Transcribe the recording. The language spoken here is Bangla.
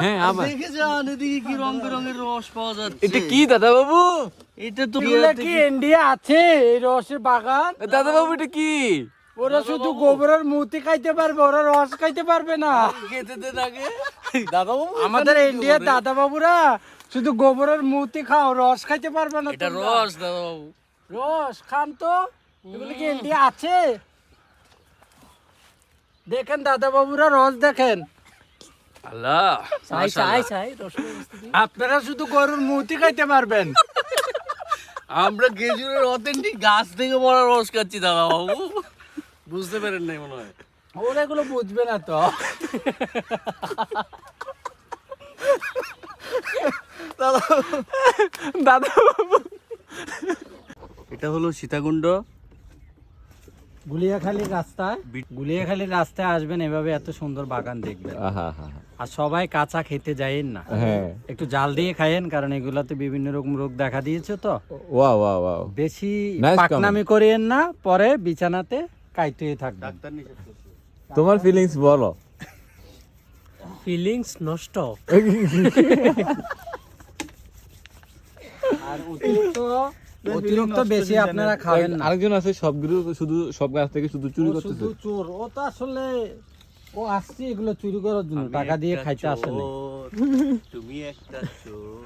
হ্যাঁ আবার দেখে যান এদিকে কি রং বেরঙের রস পাওয়া যাচ্ছে। এটা কি দাদা বাবু? এটা তো এগুলা কি ইন্ডিয়া আছে এই রসের বাগান? দাদা বাবু এটা কি? ওরা শুধু গোবরের মুতি খাইতে পারবে, ওরা রস খাইতে পারবে না। খেতে দেন আগে দাদা বাবু। আমাদের ইন্ডিয়ার দাদা বাবুরা শুধু গোবরের মুতি খাও, রস খাইতে পারবে না। এটা তোমরা। রস দাদা বাবু। রস খান তো, এগুলো কি ইন্ডিয়া আছে? দেখেন দাদা বাবুরা রস দেখেন। আল্লাহ চাই চাই চাই রস। আপনারা শুধু গরুর মুতি খাইতে পারবেন। আমরা খেজুরের অথেন্টিক গাছ থেকে মরা রস খাচ্ছি দাদা বাবু, বুঝতে পারেন নাই মনে হয়। ওরা এগুলো বুঝবে না তো। দাদা বাবু এটা হলো সীতাকুণ্ড। গুলিয়াখালীর রাস্তায়, গুলিয়াখালীর রাস্তায় আসবেন, এভাবে এত সুন্দর বাগান দেখবেন। আহা হা আর সবাই কাঁচা খেতে যাইয়েন না, হ্যাঁ একটু জাল দিয়ে খাইয়েন, কারণ এগুলাতে বিভিন্ন রকম রোগ দেখা দিয়েছে তো। ওয়াও ওয়াও ওয়াও বেশি Nice পাকনামি করিয়েন না, পরে বিছানাতে কাইতে থাকবেন। ডাক্তার নিষেধ করছে। তোমার ফিলিংস বলো। ফিলিংস নষ্ট। আর অতিরিক্ত বেশি আপনারা খাবেন না। আরেকজন আছে সবগুলো শুধু সব গাছ থেকে শুধু চুরি ও করতেছে। শুধু চোর, ও তো আসলে ও আসছে এগুলো চুরি করার জন্য, টাকা দিয়ে খাইতে আসে না। তুমি একটা চোর।